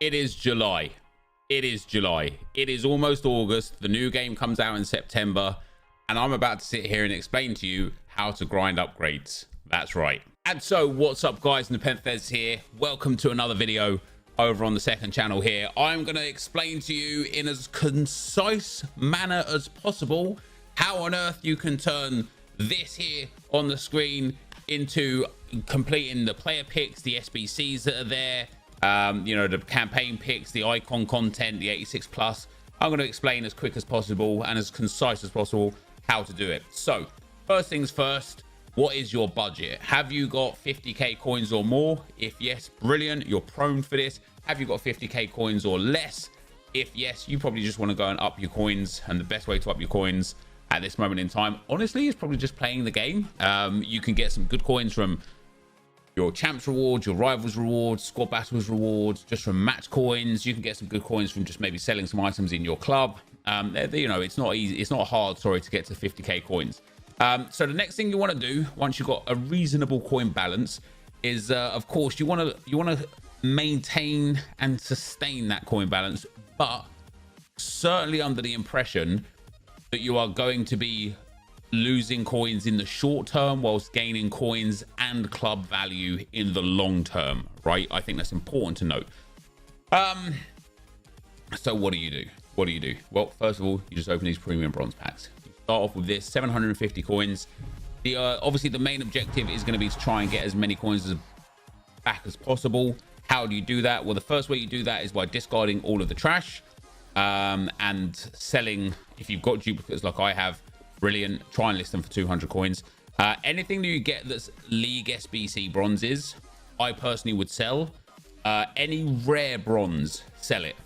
It is July. It is July. It is almost August. The new game comes out in September, and I'm about to sit here and explain to you how to grind upgrades. That's right. And so, what's up, guys? NepentheZ here. Welcome to another video over on the second channel here. I'm going to explain to you in as concise manner as possible how on earth you can turn this here on the screen into completing the player picks, the SBCs that are there, you know, the campaign picks, the icon content, the 86 plus. I'm going to explain as quick as possible and as concise as possible how to do it. So first things first, what is your budget? Have you got 50k coins or more? If yes, brilliant, you're prone for this. Have you got 50k coins or less? If yes, you probably just want to go and up your coins, and the best way to up your coins at this moment in time, honestly, is probably just playing the game. You can get some good coins from your champs rewards, your rivals rewards, squad battles rewards, just from match coins. You can get some good coins from just maybe selling some items in your club. You know, it's not easy, it's not hard, sorry, to get to 50k coins. So the next thing you want to do once you've got a reasonable coin balance is, of course, you want to maintain and sustain that coin balance, but certainly under the impression that you are going to be losing coins in the short term whilst gaining coins and club value in the long term, right? I think that's important to note. So what do you do? Well, first of all, you just open these premium bronze packs. You start off with this 750 coins. Obviously the main objective is going to be to try and get as many coins back as possible. How do you do that? Well, the first way you do that is by discarding all of the trash and selling. If you've got duplicates like I have, brilliant, try and list them for 200 coins. Anything that you get that's league SBC bronzes, I personally would sell. Any rare bronze, sell it.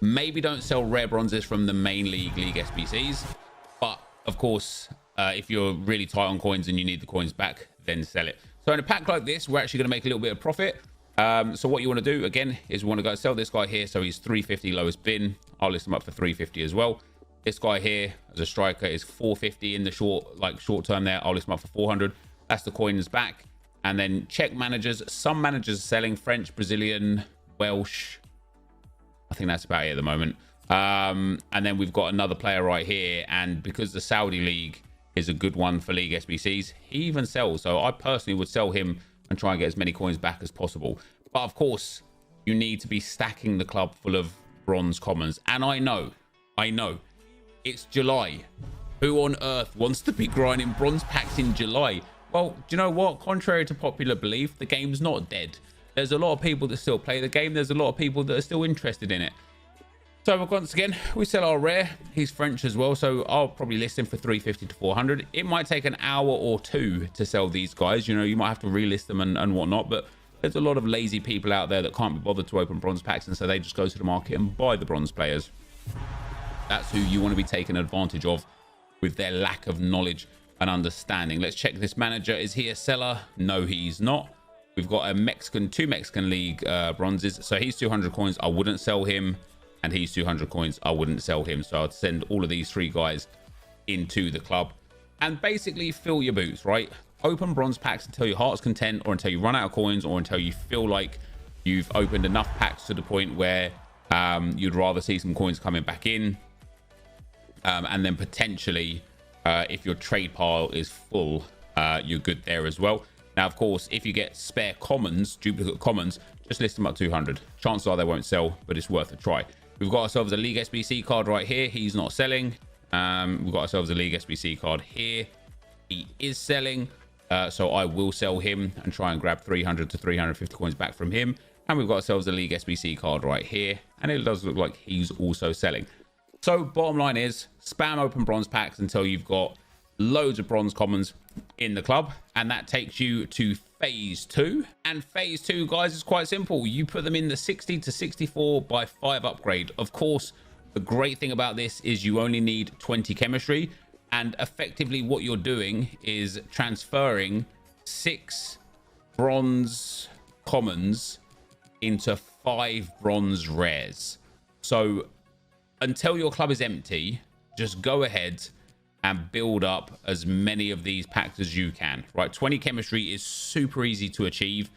Maybe don't sell rare bronzes from the main league SBCs, but of course, if you're really tight on coins and you need the coins back, then sell it. So in a pack like this, we're actually going to make a little bit of profit. So what you want to do again is we want to go sell this guy here. So he's 350 lowest bin. I'll list him up for 350 as well. This guy here as a striker is 450 in the short term there. I'll list him up for 400. That's the coins back. And then check managers. Some managers are selling French, Brazilian, Welsh. I think that's about it at the moment. And then we've got another player right here. And because the Saudi league is a good one for league SBCs, he even sells. So I personally would sell him and try and get as many coins back as possible. But of course, you need to be stacking the club full of bronze commons. And I know, it's July. Who on earth wants to be grinding bronze packs in July? Well, do you know what? Contrary to popular belief, the game's not dead. There's a lot of people that still play the game. There's a lot of people that are still interested in it. So once again, we sell our rare. He's French as well, so I'll probably list him for 350 to 400. It might take an hour or two to sell these guys. You know, you might have to relist them and whatnot, but there's a lot of lazy people out there that can't be bothered to open bronze packs, and so they just go to the market and buy the bronze players. That's who you want to be taking advantage of with their lack of knowledge and understanding. Let's check this manager. Is he a seller? No, he's not. We've got a two Mexican league bronzes. So he's 200 coins. I wouldn't sell him. And he's 200 coins. I wouldn't sell him. So I'd send all of these three guys into the club and basically fill your boots, right? Open bronze packs until your heart's content, or until you run out of coins, or until you feel like you've opened enough packs to the point where you'd rather see some coins coming back in. And then potentially, if your trade pile is full, you're good there as well. Now, of course, if you get spare commons, duplicate commons, just list them up 200. Chances are they won't sell, but it's worth a try. We've got ourselves a League SBC card right here. He's not selling. We've got ourselves a League SBC card here. He is selling. So I will sell him and try and grab 300 to 350 coins back from him. And we've got ourselves a League SBC card right here. And it does look like he's also selling. So bottom line is, spam open bronze packs until you've got loads of bronze commons in the club, and that takes you to phase 2. And phase 2, guys, is quite simple. You put them in the 60 to 64 by 5 upgrade. Of course, the great thing about this is you only need 20 chemistry, and effectively what you're doing is transferring 6 bronze commons into 5 bronze rares. So until your club is empty, just go ahead and build up as many of these packs as you can, right? 20 chemistry is super easy to achieve,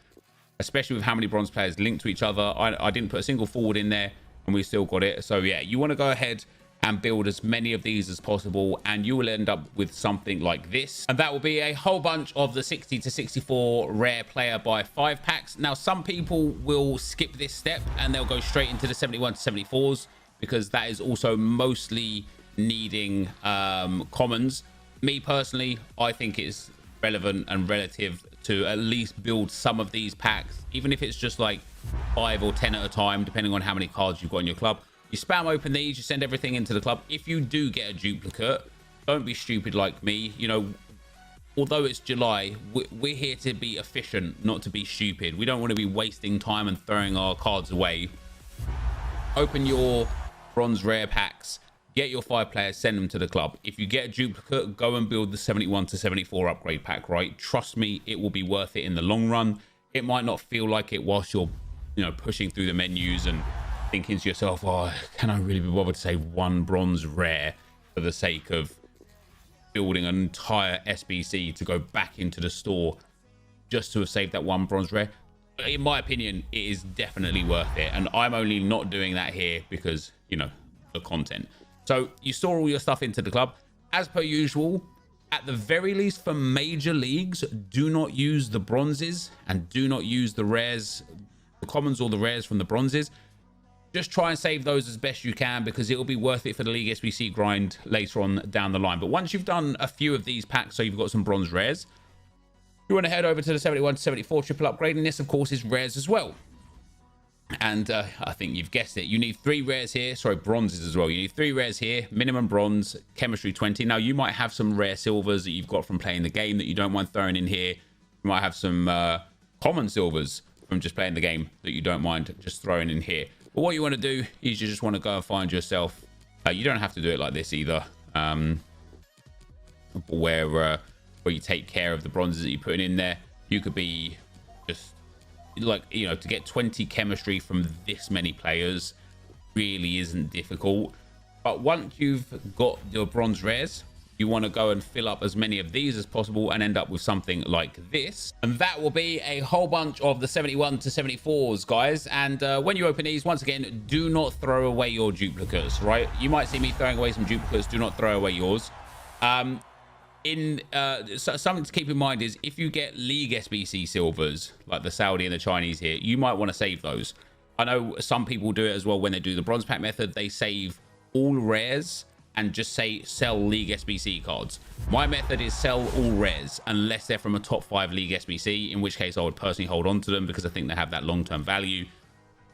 especially with how many bronze players linked to each other. I didn't put a single forward in there and we still got it. So yeah, you want to go ahead and build as many of these as possible, and you will end up with something like this. And that will be a whole bunch of the 60 to 64 rare player by 5 packs. Now, some people will skip this step and they'll go straight into the 71 to 74s, because that is also mostly needing commons. Me personally, I think it's relevant and relative to at least build some of these packs, even if it's just like 5 or 10 at a time, depending on how many cards you've got in your club. You spam open these, you send everything into the club. If you do get a duplicate, don't be stupid like me. You know, although it's July, we're here to be efficient, not to be stupid. We don't want to be wasting time and throwing our cards away. Open your bronze rare packs, get your 5 players, send them to the club. If you get a duplicate, go and build the 71 to 74 upgrade pack, right? Trust me, it will be worth it in the long run. It might not feel like it whilst you're, you know, pushing through the menus and thinking to yourself, oh, can I really be bothered to save 1 bronze rare for the sake of building an entire SBC to go back into the store just to have saved that 1 bronze rare? In my opinion, it is definitely worth it, and I'm only not doing that here because, you know, the content. So you store all your stuff into the club as per usual. At the very least, for major leagues, do not use the bronzes and do not use the rares, the commons or the rares from the bronzes. Just try and save those as best you can, because it will be worth it for the League SBC grind later on down the line. But once you've done a few of these packs, so you've got some bronze rares, you want to head over to the 71 to 74 triple upgrade, and this of course is rares as well. And I think you've guessed it, you need 3 rares here, sorry, bronzes as well. You need 3 rares here, minimum bronze, chemistry 20. Now you might have some rare silvers that you've got from playing the game that you don't mind throwing in here. You might have some common silvers from just playing the game that you don't mind just throwing in here. But what you want to do is you just want to go and find yourself, you don't have to do it like this either, where you take care of the bronzes that you're putting in there. You could be just like, you know, to get 20 chemistry from this many players really isn't difficult. But once you've got your bronze rares, you want to go and fill up as many of these as possible and end up with something like this. And that will be a whole bunch of the 71 to 74s, guys. And when you open these, once again, do not throw away your duplicates, right? You might see me throwing away some duplicates. Do not throw away yours. Something to keep in mind is if you get League SBC silvers, like the Saudi and the Chinese here, you might want to save those. I know some people do it as well when they do the bronze pack method. They save all rares and just say sell League SBC cards. My method is sell all rares unless they're from a top 5 League SBC, in which case I would personally hold on to them because I think they have that long-term value,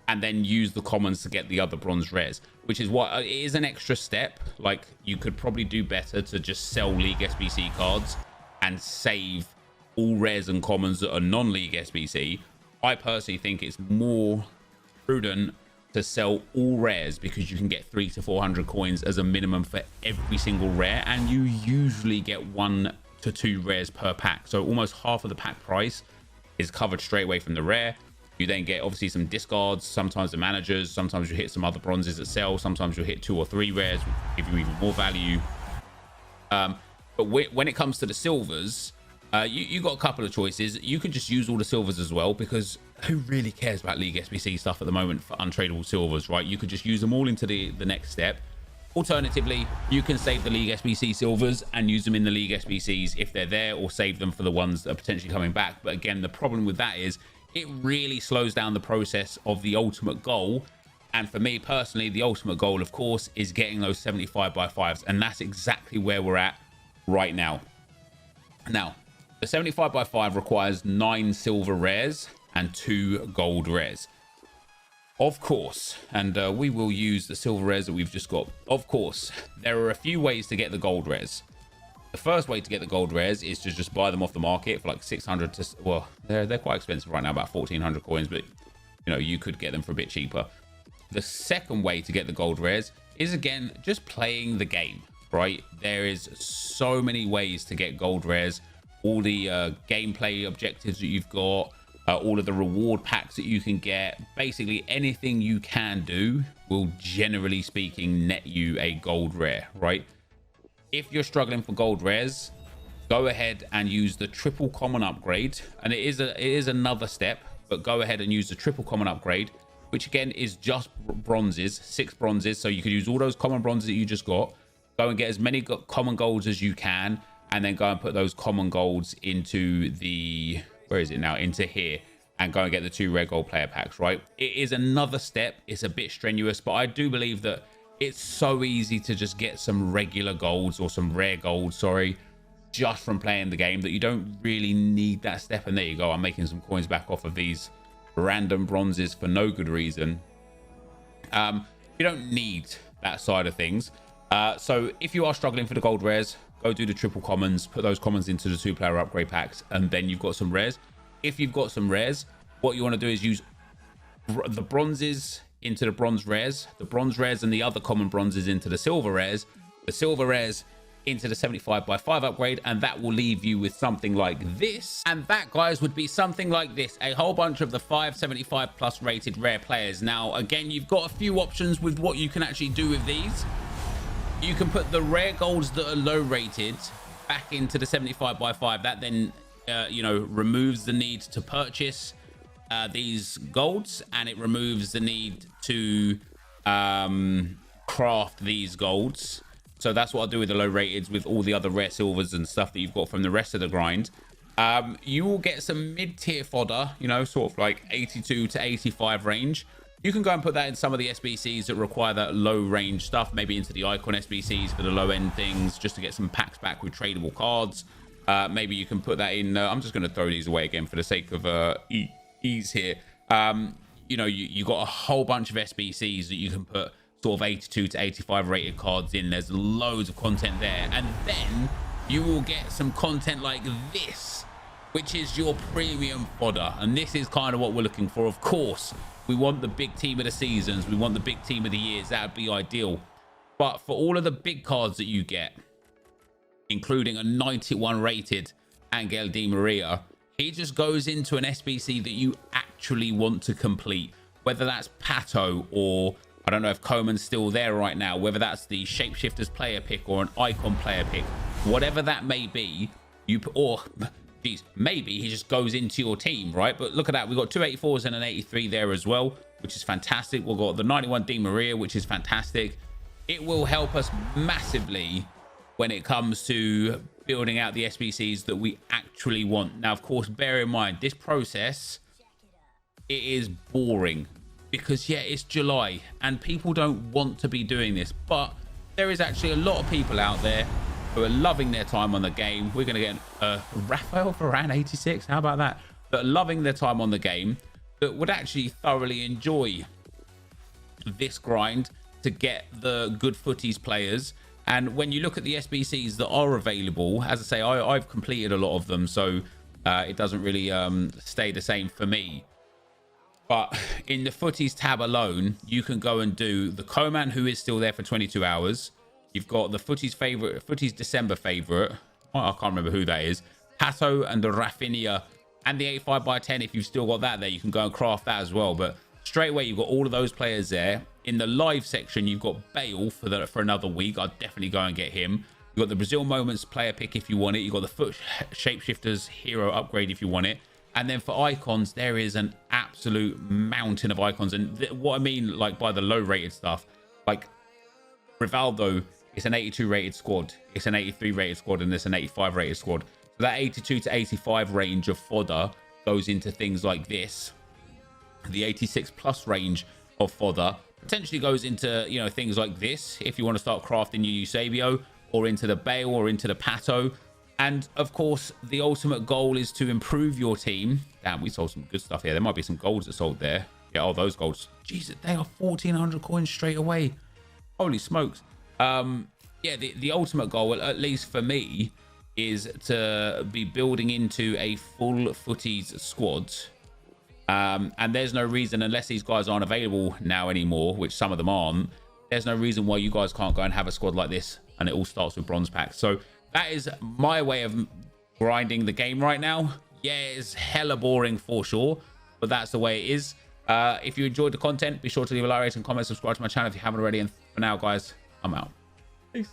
and then use the commons to get the other bronze rares, which is what it is, an extra step. Like, you could probably do better to just sell League SBC cards and save all rares and commons that are non-League SBC. I personally think it's more prudent to sell all rares, because you can get 300 to 400 coins as a minimum for every single rare, and you usually get 1 to 2 rares per pack, so almost half of the pack price is covered straight away from the rare. You then get obviously some discards, sometimes the managers, sometimes you hit some other bronzes that sell, sometimes you'll hit 2 or 3 rares, which give you even more value. But when it comes to the silvers, you got a couple of choices. You could just use all the silvers as well, because who really cares about League SBC stuff at the moment for untradeable silvers, right? You could just use them all into the next step. Alternatively, you can save the League SBC silvers and use them in the League SBCs if they're there, or save them for the ones that are potentially coming back. But again, the problem with that is it really slows down the process of the ultimate goal. And for me personally, the ultimate goal, of course, is getting those 75 by 5s. And that's exactly where we're at right now. Now, the 75 by 5 requires 9 silver rares and 2 gold rares. Of course, and we will use the silver rares that we've just got. Of course, there are a few ways to get the gold rares. The first way to get the gold rares is to just buy them off the market for like 600 to, well, they're quite expensive right now, about 1400 coins, but you know, you could get them for a bit cheaper. The second way to get the gold rares is, again, just playing the game, right? There is so many ways to get gold rares. All the gameplay objectives that you've got, all of the reward packs that you can get, basically anything you can do will, generally speaking, net you a gold rare, right? If you're struggling for gold rares, go ahead and use the triple common upgrade, and it is another step but go ahead and use the triple common upgrade, which again is just bronzes, 6 bronzes. So you could use all those common bronzes that you just got, go and get as many common golds as you can, and then go and put those common golds into the, where is it now, into here, and go and get the 2 rare gold player packs, right? It is another step. It's a bit strenuous, but I do believe that it's so easy to just get some regular golds, or some rare golds, sorry, just from playing the game, that you don't really need that step. And there you go, I'm making some coins back off of these random bronzes for no good reason. You don't need that side of things. So if you are struggling for the gold rares, go do the triple commons, put those commons into the 2-player upgrade packs, and then you've got some rares. If you've got some rares, what you want to do is use the bronzes into the bronze rares, the bronze rares and the other common bronzes into the silver rares, the silver rares into the 75x5 upgrade, and that will leave you with something like this. And that, guys, would be something like this, a whole bunch of the 575 plus rated rare players. Now again, you've got a few options with what you can actually do with these. You can put the rare golds that are low rated back into the 75x5. That then you know, removes the need to purchase these golds, and it removes the need to craft these golds. So that's what I'll do with the low rateds, with all the other rare silvers and stuff that you've got from the rest of the grind. You will get some mid-tier fodder, you know, sort of like 82 to 85 range. You can go and put that in some of the SBCs that require that low range stuff, maybe into the icon SBCs for the low end things, just to get some packs back with tradable cards. Maybe you can put that in, I'm just going to throw these away again for the sake of ease here. You know, you got a whole bunch of SBCs that you can put sort of 82 to 85 rated cards in. There's loads of content there, and then you will get some content like this, which is your premium fodder. And this is kind of what we're looking for. Of course, we want the big team of the seasons, we want the big team of the years. That would be ideal. But for all of the big cards that you get, including a 91 rated Angel Di Maria, he just goes into an SBC that you actually want to complete, whether that's Pato, or I don't know if Coman's still there right now, whether that's the Shapeshifters player pick or an icon player pick, whatever that may be, or geez, maybe he just goes into your team, right? But look at that, we've got 2 84s and an 83 there as well, which is fantastic. We've got the 91 Di Maria, which is fantastic. It will help us massively when it comes to building out the SBCs that we actually want. Now, of course, bear in mind, this process, it is boring, because yeah, it's July and people don't want to be doing this, but there is actually a lot of people out there who are loving their time on the game. We're going to get Rafael Varane 86, how about that? That are loving their time on the game, that would actually thoroughly enjoy this grind to get the good Futties players. And when you look at the SBCs that are available, as I say, I've completed a lot of them, so it doesn't really stay the same for me. But in the Futties tab alone, you can go and do the Coman, who is still there for 22 hours. You've got the Futties favorite, Futties December favorite. I can't remember who that is. Pato and the Rafinha and the 85x10. If you've still got that there, you can go and craft that as well. But straight away, you've got all of those players there. In the live section, you've got Bale for another week. I'd definitely go and get him. You've got the Brazil Moments player pick if you want it. You've got the Foot Shapeshifters hero upgrade if you want it. And then for icons, there is an absolute mountain of icons. And what I mean, like, by the low rated stuff, like Rivaldo, it's an 82 rated squad, it's an 83 rated squad, and it's an 85 rated squad. So that 82 to 85 range of fodder goes into things like this. The 86 plus range of fodder potentially goes into, you know, things like this if you want to start crafting your Eusebio, or into the Bale, or into the Pato. And of course, the ultimate goal is to improve your team. Damn, we sold some good stuff here. There might be some golds that sold there. Yeah, all those golds. Jesus, they are 1,400 coins straight away. Holy smokes. Yeah, the ultimate goal, at least for me, is to be building into a full Futties squad. And there's no reason, unless these guys aren't available now anymore, which some of them aren't, there's no reason why you guys can't go and have a squad like this, and it all starts with bronze packs. So that is my way of grinding the game right now. Yeah, it's hella boring for sure, but that's the way it is. If you enjoyed the content, be sure to leave a like, rate, and comment, subscribe to my channel if you haven't already. And for now, guys, I'm out. Peace.